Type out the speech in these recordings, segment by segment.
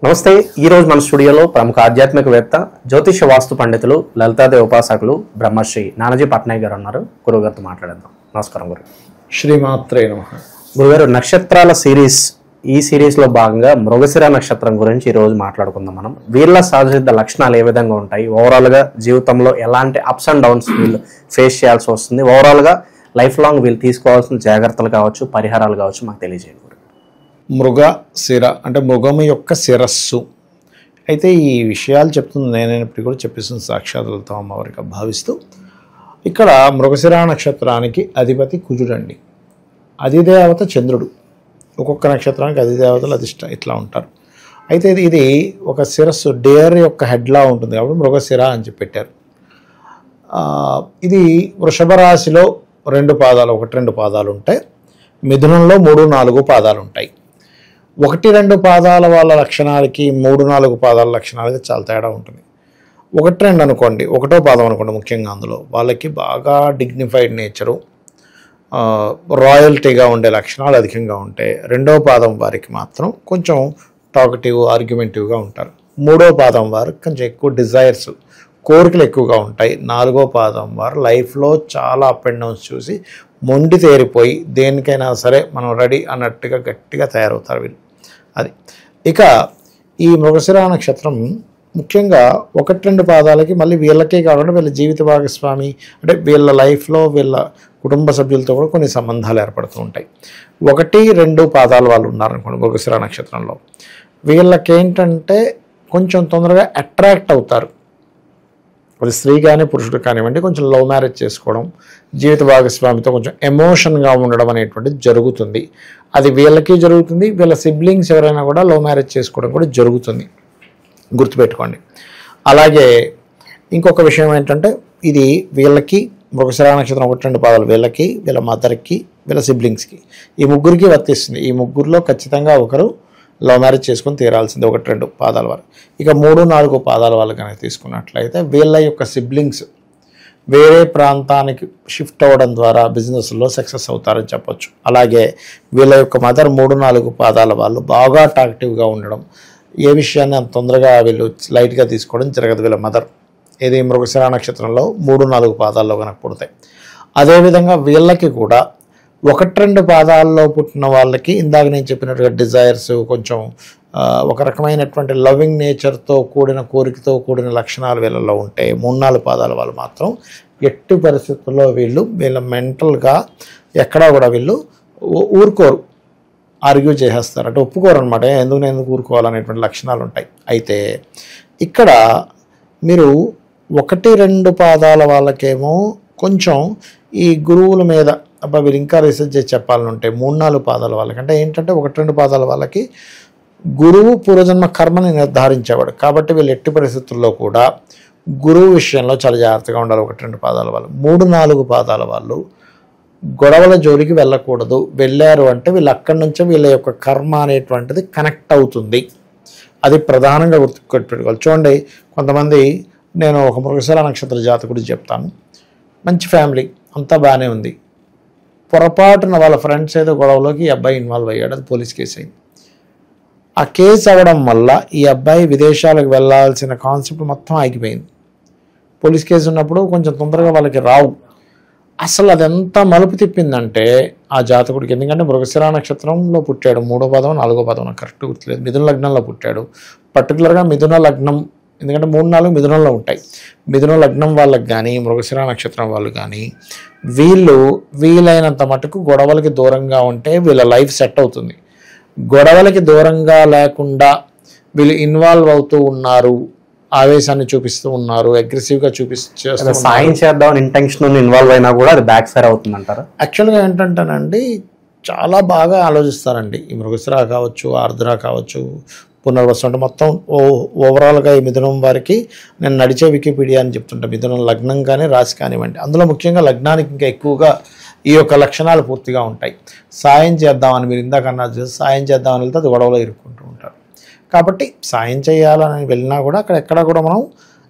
నమస్తే. ఈ రోజు మన స్టూడియోలో ప్రముఖ ఆధ్యాత్మికవేత్త జ్యోతిష వాస్తు పండితులు లలితాదేవి ఉపాసకులు బ్రహ్మశ్రీ నానాజీ పట్నాయక్ గారు ఉన్నారు. గురువు గారితో మాట్లాడేద్దాం. నమస్కారం గురు. శ్రీమాత్రే నమః. గురుగారు, నక్షత్రాల సిరీస్, ఈ సిరీస్ లో భాగంగా మృగశిర నక్షత్రం గురించి ఈ రోజు మాట్లాడుకుందాం. మనం వీళ్ళ సహజసిద్ధ లక్షణాలు ఏ విధంగా ఉంటాయి, ఓవరాల్ గా జీవితంలో ఎలాంటి అప్స్ అండ్ డౌన్స్ వీళ్ళు ఫేస్ చేయాల్సి వస్తుంది, ఓవరాల్ గా లైఫ్ లాంగ్ వీళ్ళు తీసుకోవాల్సిన జాగ్రత్తలు కావచ్చు, పరిహారాలు కావచ్చు, మాకు తెలియజేయండి. మృగశిర అంటే మృగము యొక్క శిరస్సు. అయితే ఈ విషయాలు చెప్తుంది నేనైనప్పటికీ కూడా చెప్పేస్తుంది సాక్షాత్తులతో అమ్మవారిగా భావిస్తూ, ఇక్కడ మృగశిర నక్షత్రానికి అధిపతి కుజుడండి, అధిదేవత చంద్రుడు. ఒక్కొక్క నక్షత్రానికి అధిదేవతలు ఇట్లా ఉంటారు. అయితే ఇది ఒక శిరస్సు, డేర్ యొక్క హెడ్లా ఉంటుంది కాబట్టి మృగశిర అని చెప్పి పెట్టారు. ఇది వృషభ రాశిలో 2 పాదాలు, 1-2 పాదాలు ఉంటాయి. మిథునంలో 3-4 పాదాలు ఉంటాయి. 1-2 పాదాల వాళ్ళ లక్షణాలకి 3-4 పాదాల లక్షణాలకి చాలా తేడా ఉంటుంది. 1-2 అనుకోండి, 1వ పాదం అనుకోండి, ముఖ్యంగా అందులో వాళ్ళకి బాగా డిగ్నిఫైడ్ నేచరు, రాయల్టీగా ఉండే లక్షణాలు అధికంగా ఉంటాయి. 2వ పాదం వారికి మాత్రం కొంచెం టాకటివ్, ఆర్గ్యుమెంటివ్గా ఉంటారు. 3వ పాదం వారు కొంచెం ఎక్కువ డిజైర్స్, కోరికలు ఎక్కువగా ఉంటాయి. 4వ పాదం వారు లైఫ్లో చాలా అప్ అండ్ డౌన్స్ చూసి మొండి తేరిపోయి దేనికైనా సరే మనం రెడీ అన్నట్టుగా గట్టిగా తయారవుతారు వీళ్ళు. అది ఇక ఈ మృగశిర నక్షత్రం ముఖ్యంగా 1-2 పాదాలకి మళ్ళీ వీళ్ళకే కాకుండా వీళ్ళ జీవిత భాగస్వామి అంటే వీళ్ళ లైఫ్లో వీళ్ళ కుటుంబ సభ్యులతో కూడా కొన్ని సంబంధాలు ఏర్పడుతూ ఉంటాయి. 1-2 పాదాల వాళ్ళు ఉన్నారనుకోండి మృగశిర నక్షత్రంలో, వీళ్ళకేంటంటే కొంచెం తొందరగా అట్రాక్ట్ అవుతారు. అది స్త్రీ కానీ పురుషుడు కానివ్వండి, కొంచెం లవ్ మ్యారేజ్ చేసుకోవడం, జీవిత భాగస్వామితో కొంచెం ఎమోషన్గా ఉండడం అనేటువంటిది జరుగుతుంది. అది వీళ్ళకి జరుగుతుంది, వీళ్ళ సిబ్లింగ్స్ ఎవరైనా కూడా లవ్ మ్యారేజ్ చేసుకోవడం కూడా జరుగుతుంది, గుర్తుపెట్టుకోండి. అలాగే ఇంకొక విషయం ఏంటంటే, ఇది వీళ్ళకి మృగశిర నక్షత్రం 1-2 పాదాలు వీళ్ళకి, వీళ్ళ మదర్కి, వీళ్ళ సిబ్లింగ్స్కి, ఈ ముగ్గురికి వర్తిస్తుంది. ఈ ముగ్గురులో ఖచ్చితంగా ఒకరు లవ్ మ్యారేజ్ చేసుకొని తీరాల్సింది 1-2 పాదాల వారు. ఇక 3-4 పాదాల వాళ్ళు కనుక తీసుకున్నట్లయితే వీళ్ళ యొక్క సిబ్లింగ్స్ వేరే ప్రాంతానికి షిఫ్ట్ అవ్వడం ద్వారా బిజినెస్లో సక్సెస్ అవుతారని చెప్పొచ్చు. అలాగే వీళ్ళ యొక్క మదర్ 3-4 పాదాల వాళ్ళు బాగా టాక్టివ్గా ఉండడం, ఏ విషయాన్ని అంత తొందరగా వీళ్ళు లైట్గా తీసుకోవడం జరగదు. వీళ్ళ మదర్ ఇది మృగశిర నక్షత్రంలో 3-4 పాదాల్లో కనుక పుడతాయి. అదేవిధంగా వీళ్ళకి కూడా 1-2 పాదాల్లో పుట్టిన వాళ్ళకి ఇందాక నేను చెప్పినట్టుగా డిజైర్స్, కొంచెం ఒక రకమైనటువంటి లవింగ్ నేచర్తో కూడిన, కోరికతో కూడిన లక్షణాలు వీళ్ళలో ఉంటే, 3-4 పాదాల వాళ్ళు మాత్రం ఎట్టి పరిస్థితుల్లో వీళ్ళ మెంటల్గా ఎక్కడా కూడా వీళ్ళు ఊరుకోరు, ఆర్గ్యూ చేసేస్తారు, అంటే ఒప్పుకోరు అనమాట. ఎందుకు ఊరుకోవాలనేటువంటి లక్షణాలు ఉంటాయి. అయితే ఇక్కడ మీరు 1-2 పాదాల వాళ్ళకేమో కొంచెం ఈ గురువుల మీద అబ్బా వీళ్ళు ఇంకా రీసెర్చ్ చేసి చెప్పాలని ఉంటాయి. 3-4 పాదాల వాళ్ళకి అంటే ఏంటంటే 1-2 పాదాల వాళ్ళకి గురువు పూర్వజన్మ కర్మని నిర్ధారించేవాడు కాబట్టి వీళ్ళు ఎట్టి పరిస్థితుల్లో కూడా గురువు విషయంలో చాలా జాగ్రత్తగా ఉండాలి. 1-2 పాదాల వాళ్ళు. 3-4 పాదాల వాళ్ళు గొడవల జోలికి వెళ్ళకూడదు. వెళ్ళారు అంటే వీళ్ళు అక్కడి నుంచే వీళ్ళ యొక్క కర్మ అనేటువంటిది కనెక్ట్ అవుతుంది. అది ప్రధానంగా గుర్తుపెట్టుకోవాలి. చూడండి, కొంతమంది, నేను ఒక మృగశిర నక్షత్ర జాతకుడు చెప్తాను, మంచి ఫ్యామిలీ అంతా బాగానే ఉంది, పొరపాటున వాళ్ళ ఫ్రెండ్స్ ఏదో గొడవలోకి ఈ అబ్బాయి ఇన్వాల్వ్ అయ్యాడు, అది పోలీస్ కేసు అయింది. ఆ కేసు అవ్వడం వల్ల ఈ అబ్బాయి విదేశాలకు వెళ్ళాల్సిన కాన్సెప్ట్ మొత్తం ఆగిపోయింది. పోలీస్ కేసు ఉన్నప్పుడు కొంచెం తొందరగా వాళ్ళకి రావు. అసలు అదెంత మలుపు తిప్పిందంటే ఆ జాతకుడికి, ఎందుకంటే మృగశిర నక్షత్రంలో పుట్టాడు, 3వ పాదం 4వ పాదం నాకు కరెక్ట్ గుర్తులేదు, మిథున లగ్నంలో పుట్టాడు. పర్టికులర్గా మిథున లగ్నం, ఎందుకంటే 3-4 మిథునంలో ఉంటాయి. మిథున లగ్నం వాళ్ళకి కానీ మృగశిర నక్షత్రం వాళ్ళు కానీ వీలైనంత మటుకు గొడవలకి దూరంగా ఉంటే వీళ్ళ లైఫ్ సెట్ అవుతుంది. గొడవలకి దూరంగా లేకుండా వీళ్ళు ఇన్వాల్వ్ అవుతూ ఉన్నారు, ఆవేశాన్ని చూపిస్తూ ఉన్నారు, అగ్రెసివ్గా చూపిస్తూ సాయం చేద్దామని ఇంటెన్షన్ ఇన్వాల్వ్ అయినా కూడా అది బ్యాక్ ఫైర్ అవుతుంది అంటారా? యాక్చువల్గా ఏంటంటేనండి, చాలా బాగా ఆలోచిస్తారండి. ఈ మృగశిర కావచ్చు, ఆర్ద్ర కావచ్చు, పునర్వసు అంటే మొత్తం ఓవరాల్గా ఈ మిథునం వారికి నేను నడిచే వికీపీడియా అని చెప్తుంటా. మిథునం లగ్నం కానీ రాశి కానివ్వండి, అందులో ముఖ్యంగా లగ్నానికి ఇంకా ఎక్కువగా ఈ యొక్క లక్షణాలు పూర్తిగా ఉంటాయి. సాయం చేద్దామని మీరు ఇందాక అన్నారు, సాయం చేద్దామని వెళ్తే అది గొడవలో ఇరుక్కుంటూ ఉంటారు. కాబట్టి సాయం చేయాలని వెళ్ళినా కూడా అక్కడ ఎక్కడా కూడా మనం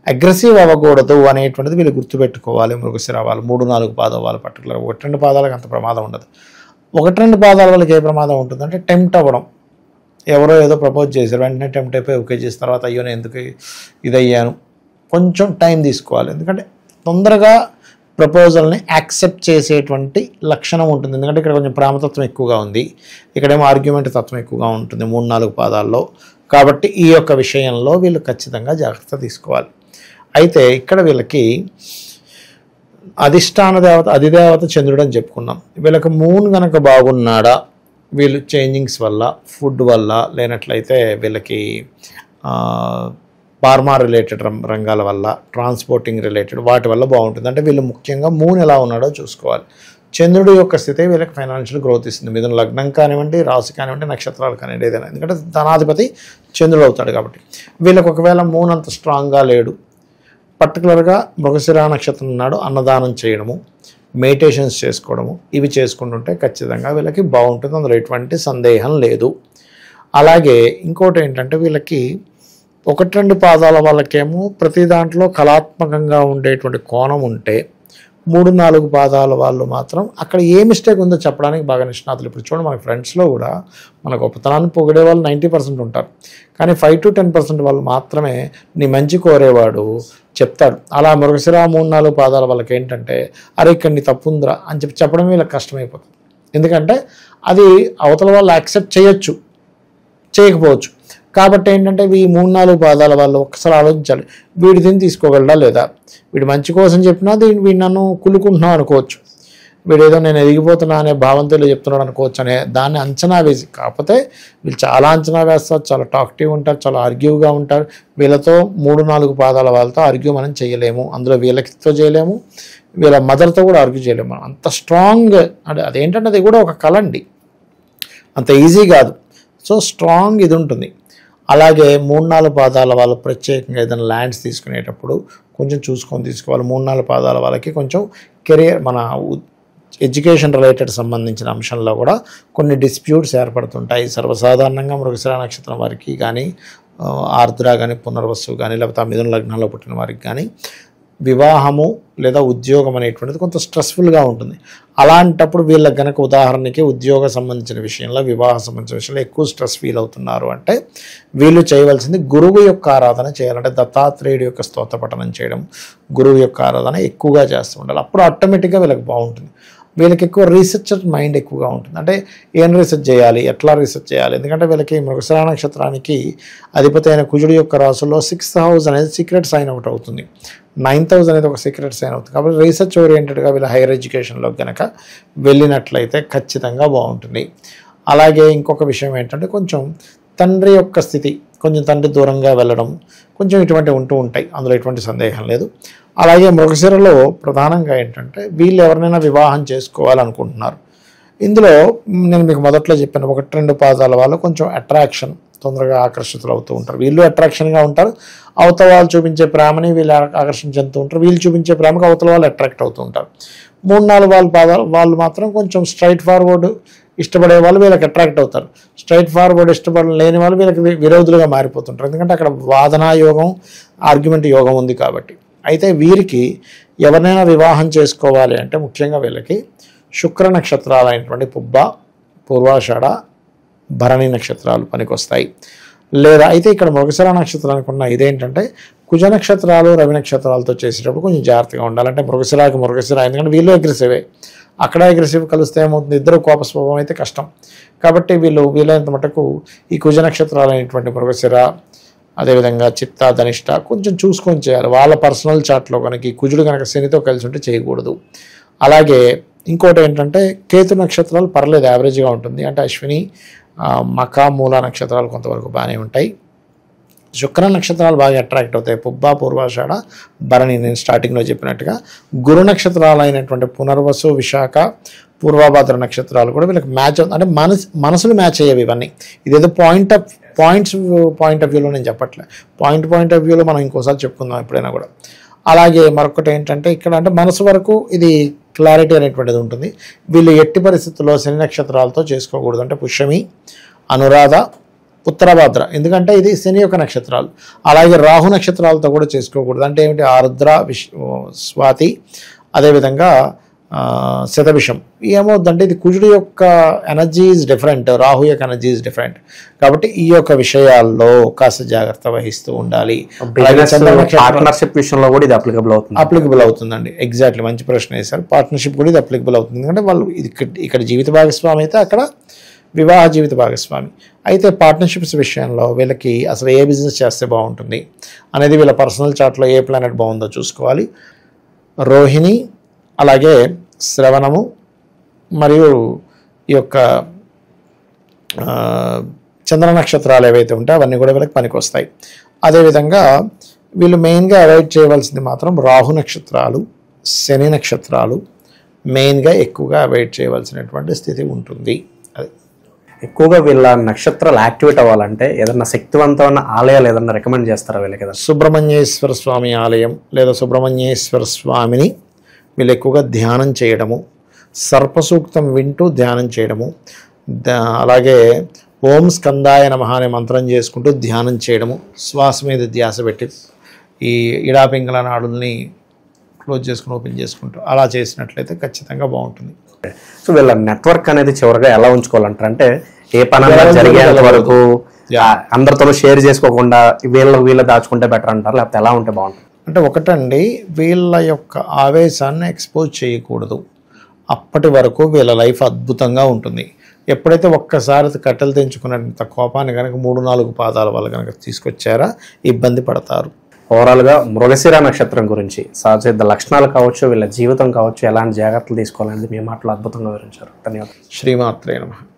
అగ్రెసివ్ అవ్వకూడదు అనేటువంటిది వీళ్ళు గుర్తుపెట్టుకోవాలి. మృగశిర వాళ్ళు 3-4 పాదాల వాళ్ళు పర్టికులర్గా 1-2 పాదాలకు అంత ప్రమాదం ఉండదు. 1-2 పాదాల వాళ్ళకి ఏ ప్రమాదం ఉంటుందంటే టెంప్ట్ అవ్వడం, ఎవరో ఏదో ప్రపోజ్ చేశారు, వెంటనే టెంప్ట్ అయిపోయి ఓకే చేసిన తర్వాత అయ్యో నేను ఎందుకు ఇదయ్యాను, కొంచెం టైం తీసుకోవాలి. ఎందుకంటే తొందరగా ప్రపోజల్ని యాక్సెప్ట్ చేసేటువంటి లక్షణం ఉంటుంది. ఎందుకంటే ఇక్కడ కొంచెం ప్రేమతత్వం ఎక్కువగా ఉంది, ఇక్కడేమో ఆర్గ్యుమెంట్ తత్వం ఎక్కువగా ఉంటుంది 3-4 పాదాల్లో. కాబట్టి ఈ యొక్క విషయంలో వీళ్ళు ఖచ్చితంగా జాగ్రత్త తీసుకోవాలి. అయితే ఇక్కడ వీళ్ళకి అధిష్టాన దేవత అధిదేవత చంద్రుడు అని చెప్పుకున్నాం. వీళ్ళకి మూన్ కనుక బాగున్నాడా, వీళ్ళు చేంజింగ్స్ వల్ల, ఫుడ్ వల్ల, లేనట్లయితే వీళ్ళకి ఫార్మా రిలేటెడ్ రంగాల వల్ల, ట్రాన్స్పోర్టింగ్ రిలేటెడ్ వాటి వల్ల బాగుంటుంది. అంటే వీళ్ళు ముఖ్యంగా మూన్ ఎలా ఉన్నాడో చూసుకోవాలి. చంద్రుడి యొక్క స్థితి వీళ్ళకి ఫైనాన్షియల్ గ్రోత్ ఇస్తుంది. మిథున లగ్నం కానివ్వండి, రాశి కానివ్వండి, నక్షత్రాలు కానివ్వండి, ఏదైనా. ఎందుకంటే ధనాధిపతి చంద్రుడు అవుతాడు కాబట్టి. వీళ్ళకి ఒకవేళ మూన్ అంత స్ట్రాంగ్గా లేడు, పర్టికులర్గా మృగశిర నక్షత్రం ఉన్నాడు, అన్నదానం చేయడము, మెడిటేషన్స్ చేసుకోవడము, ఇవి చేసుకుంటుంటే ఖచ్చితంగా వీళ్ళకి బాగుంటుంది, అందులో ఎటువంటి సందేహం లేదు. అలాగే ఇంకోటి ఏంటంటే వీళ్ళకి 1-2 పాదాల వాళ్ళకేమో ప్రతి దాంట్లో కళాత్మకంగా ఉండేటువంటి కోణం ఉంటే, 3-4 పాదాల వాళ్ళు మాత్రం అక్కడ ఏ మిస్టేక్ ఉందో చెప్పడానికి బాగా నిష్ణాతులు. ఇప్పుడు చూడండి, మన ఫ్రెండ్స్లో కూడా మన గొప్పతనాన్ని పొగిడే వాళ్ళు 90% ఉంటారు, కానీ 5-10% వాళ్ళు మాత్రమే నీ మంచి కోరేవాడు చెప్తాడు. అలా మృగశిర 3-4 పాదాల వాళ్ళకి ఏంటంటే అరే ఇక్కడ నీ తప్పు ఉందిరా అని చెప్పడం వీళ్ళకి కష్టమైపోతుంది. ఎందుకంటే అది అవతల వాళ్ళు యాక్సెప్ట్ చేయొచ్చు, చేయకపోవచ్చు. కాబట్టి ఏంటంటే ఈ 3-4 పాదాల వాళ్ళు ఒక్కసారి ఆలోచించాలి, వీడి దీన్ని తీసుకోగలడా లేదా, వీడు మంచి కోసం చెప్పినా వీడు నన్ను కులుకుంటున్నావు అనుకోవచ్చు, వీడేదో నేను ఎదిగిపోతున్నా అనే భావంతో చెప్తున్నాడు అనుకోవచ్చు అనే దాన్ని అంచనా వేసి. కాకపోతే వీళ్ళు చాలా అంచనా వేస్తారు, చాలా టాక్టివ్ ఉంటారు, చాలా ఆర్గ్యూగా ఉంటారు. వీళ్ళతో 3-4 పాదాల వాళ్ళతో ఆర్గ్యూ మనం చేయలేము, అందులో వీళ్ళతో చేయలేము, వీళ్ళ మదర్తో కూడా ఆర్గ్యూ చేయలేము. మనం అంత స్ట్రాంగ్ అంటే అదేంటంటే అది కూడా ఒక కళ అండి, అంత ఈజీ కాదు. సో స్ట్రాంగ్ ఇది ఉంటుంది. అలాగే 3-4 పాదాల వాళ్ళు ప్రత్యేకంగా ఏదైనా ల్యాండ్స్ తీసుకునేటప్పుడు కొంచెం చూసుకొని తీసుకోవాలి. 3-4 పాదాల వాళ్ళకి కొంచెం కెరియర్, మన ఎడ్యుకేషన్ రిలేటెడ్ సంబంధించిన అంశంలో కూడా కొన్ని డిస్ప్యూట్స్ ఏర్పడుతుంటాయి. సర్వసాధారణంగా మృగశిర నక్షత్రం వారికి కానీ, ఆర్ద్ర కానీ, పునర్వసు కానీ, లేకపోతే ఆ మిథున లగ్నంలో పుట్టిన వారికి కానీ వివాహము లేదా ఉద్యోగం అనేటువంటిది కొంత స్ట్రెస్ఫుల్గా ఉంటుంది. అలాంటప్పుడు వీళ్ళకి కనుక ఉదాహరణకి ఉద్యోగ సంబంధించిన విషయంలో, వివాహ సంబంధించిన విషయంలో ఎక్కువ స్ట్రెస్ ఫీల్ అవుతున్నారు అంటే వీళ్ళు చేయవలసింది గురువు యొక్క ఆరాధన చేయాలంటే దత్తాత్రేయుడి యొక్క స్తోత్ర పఠనం చేయడం, గురువు యొక్క ఆరాధన ఎక్కువగా చేస్తూ ఉండాలి. అప్పుడు ఆటోమేటిక్గా వీళ్ళకి బాగుంటుంది. వీళ్ళకి ఎక్కువ రీసెర్చర్ మైండ్ ఎక్కువగా ఉంటుంది. అంటే ఏం రీసెర్చ్ చేయాలి, ఎట్లా రీసెర్చ్ చేయాలి. ఎందుకంటే వీళ్ళకి మృగశిర నక్షత్రానికి అధిపతి అయిన కుజుడి యొక్క రాసుల్లో 6th హౌస్ అనేది సీక్రెట్ సైన్ అవుట్ అవుతుంది, 9th హౌస్ అనేది ఒక సీక్రెట్ సైన్ అవుతుంది. కాబట్టి రీసెర్చ్ ఓరియంటెడ్గా వీళ్ళ హైయర్ ఎడ్యుకేషన్లో కనుక వెళ్ళినట్లయితే ఖచ్చితంగా బాగుంటుంది. అలాగే ఇంకొక విషయం ఏంటంటే కొంచెం తండ్రి యొక్క స్థితి, కొంచెం తండ్రి దూరంగా వెళ్ళడం, కొంచెం ఇటువంటి ఉంటూ ఉంటాయి, అందులో ఎటువంటి సందేహం లేదు. అలాగే మృగశిరలో ప్రధానంగా ఏంటంటే వీళ్ళు ఎవరినైనా వివాహం చేసుకోవాలనుకుంటున్నారు. ఇందులో నేను మీకు మొదట్లో చెప్పాను, 1-2 పాదాల వాళ్ళు కొంచెం అట్రాక్షన్, తొందరగా ఆకర్షితులు అవుతూ ఉంటారు. వీళ్ళు అట్రాక్షన్గా ఉంటారు, అవతల వాళ్ళు చూపించే ప్రేమని వీళ్ళు ఆకర్షణ చెందుతూ ఉంటారు, వీళ్ళు చూపించే ప్రేమకు అవతల వాళ్ళు అట్రాక్ట్ అవుతూ ఉంటారు. 3-4 పాదాల వాళ్ళు మాత్రం కొంచెం స్ట్రైట్ ఫార్వర్డ్ ఇష్టపడే వాళ్ళు వీళ్ళకి అట్రాక్ట్ అవుతారు, స్ట్రైట్ ఫార్వర్డ్ ఇష్టపడలేని వాళ్ళు వీళ్ళకి విరోధులుగా మారిపోతుంటారు. ఎందుకంటే అక్కడ వాదనా యోగం, ఆర్గ్యుమెంట్ యోగం ఉంది కాబట్టి. అయితే వీరికి ఎవరినైనా వివాహం చేసుకోవాలి అంటే ముఖ్యంగా వీళ్ళకి శుక్ర నక్షత్రాలు అయినటువంటి పుబ్బ, పూర్వాషాఢ, భరణి నక్షత్రాలు పనికొస్తాయి. లేదా అయితే ఇక్కడ మృగశిర నక్షత్రానికి ఉన్న ఇదేంటంటే కుజ నక్షత్రాలు, రవి నక్షత్రాలతో చేసేటప్పుడు కొంచెం జాగ్రత్తగా ఉండాలంటే మృగశిరాకి మృగశిర, ఎందుకంటే వీళ్ళు అగ్రెసివే, అక్కడ అగ్రెసివ్ కలిస్తే ఏమవుతుంది, ఇద్దరు కోప స్వభావం అయితే కష్టం. కాబట్టి వీలైనంత మటుకు ఈ కుజ నక్షత్రాలు అయినటువంటి మృగశిర, అదేవిధంగా చిత్త, ధనిష్ట కొంచెం చూసుకొని చేయాలి. వాళ్ళ పర్సనల్ చార్ట్లో కనుక ఈ కుజుడు కనుక శనితో కలిసి ఉంటే చేయకూడదు. అలాగే ఇంకోటి ఏంటంటే కేతు నక్షత్రాలు పర్లేదు, యావరేజ్గా ఉంటుంది. అంటే అశ్విని, మఖ, మూల నక్షత్రాలు కొంతవరకు బాగానే ఉంటాయి. శుక్ర నక్షత్రాలు బాగా అట్రాక్ట్ అవుతాయి, పుబ్బ, పూర్వాషాఢ, భరణి నేను స్టార్టింగ్లో చెప్పినట్టుగా. గురు నక్షత్రాలు అయినటువంటి పునర్వసు, విశాఖ, పూర్వభద్ర నక్షత్రాలు కూడా వీళ్ళకి మ్యాచ్ అవుతుంది. అంటే మనసులు మ్యాచ్ అయ్యేవి ఇవన్నీ. ఇదేదో పాయింట్ ఆఫ్ వ్యూలో నేను చెప్పట్లే, పాయింట్ ఆఫ్ వ్యూలో మనం ఇంకోసారి చెప్పుకుందాం ఎప్పుడైనా కూడా. అలాగే మరొకటి ఏంటంటే ఇక్కడ అంటే మనసు వరకు ఇది క్లారిటీ అనేటువంటిది ఉంటుంది. వీళ్ళు ఎట్టి పరిస్థితుల్లో శని నక్షత్రాలతో చేసుకోకూడదు. అంటే పుష్యమి, అనురాధ, ఉత్తరభద్ర, ఎందుకంటే ఇది శని యొక్క నక్షత్రాలు. అలాగే రాహు నక్షత్రాలతో కూడా చేసుకోకూడదు. అంటే ఏమిటి, ఆరుద్ర, స్వాతి, అదేవిధంగా శతభిషం. ఏమవుతుందంటే ఇది కుజుడు యొక్క ఎనర్జీ ఈజ్ డిఫరెంట్, రాహు యొక్క ఎనర్జీ ఈజ్ డిఫరెంట్. కాబట్టి ఈ యొక్క విషయాల్లో కాస్త జాగ్రత్త వహిస్తూ ఉండాలి. పార్ట్నర్షిప్ విషయంలో కూడా ఇది అప్లికబుల్ అవుతుందండి. ఎగ్జాక్ట్లీ, మంచి ప్రశ్న వేశారు. పార్ట్నర్షిప్ కూడా ఇది అప్లికబుల్ అవుతుంది. ఎందుకంటే వాళ్ళు ఇక్కడ జీవిత భాగస్వామి అయితే అక్కడ వివాహ జీవిత భాగస్వామి. అయితే పార్ట్నర్షిప్స్ విషయంలో వీళ్ళకి అసలు ఏ బిజినెస్ చేస్తే బాగుంటుంది అనేది వీళ్ళ పర్సనల్ చార్ట్లో ఏ ప్లానెట్ బాగుందో చూసుకోవాలి. రోహిణి, అలాగే శ్రవణము మరియు ఈ యొక్క చంద్ర నక్షత్రాలు ఏవైతే ఉంటాయో అవన్నీ కూడా వీళ్ళకి పనికి వస్తాయి. అదేవిధంగా వీళ్ళు మెయిన్గా అవాయిడ్ చేయవలసింది మాత్రం రాహు నక్షత్రాలు, శని నక్షత్రాలు మెయిన్గా ఎక్కువగా అవాయిడ్ చేయవలసినటువంటి స్థితి ఉంటుంది. అది ఎక్కువగా వీళ్ళ నక్షత్రాలు యాక్టివేట్ అవ్వాలంటే ఏదన్నా శక్తివంతమైన ఆలయాలు ఏదన్నా రికమెండ్ చేస్తారా వీళ్ళకి? సుబ్రహ్మణ్యేశ్వర స్వామి ఆలయం లేదా సుబ్రహ్మణ్యేశ్వర స్వామిని వీళ్ళు ఎక్కువగా ధ్యానం చేయడము, సర్పసూక్తం వింటూ ధ్యానం చేయడము, అలాగే ఓం స్కందాయ నమః అనే మంత్రం చేసుకుంటూ ధ్యానం చేయడము, శ్వాస మీద ధ్యాస పెట్టి ఈ ఇడాపింగళ నాడుల్ని క్లోజ్ చేసుకుని ఓపెన్ చేసుకుంటూ అలా చేసినట్లయితే ఖచ్చితంగా బాగుంటుంది. సో వీళ్ళ నెట్వర్క్ అనేది చివరిగా ఎలా ఉంచుకోవాలంటారు? అంటే ఏ పని జరిగేంత వరకు అందరితో షేర్ చేసుకోకుండా వీళ్ళ దాచుకుంటే బెటర్ అంటారు, లేకపోతే ఎలా ఉంటే బాగుంటుంది? అంటే ఒకటండి, వీళ్ళ యొక్క ఆవేశాన్ని ఎక్స్పోజ్ చేయకూడదు. అప్పటి వరకు వీళ్ళ లైఫ్ అద్భుతంగా ఉంటుంది. ఎప్పుడైతే ఒక్కసారి కట్టెలు తెంచుకున్నంత కోపాన్ని కనుక 3-4 పాదాల వల్ల కనుక తీసుకొచ్చారా ఇబ్బంది పడతారు. ఓవరాల్గా మృగశిర నక్షత్రం గురించి సహజ లక్షణాలు కావచ్చు, వీళ్ళ జీవితం కావచ్చు, ఎలాంటి జాగ్రత్తలు తీసుకోవాలనేది మీ మాటలో అద్భుతంగా వివరించారు. ధన్యవాదాలు. శ్రీమాత్రే నమః.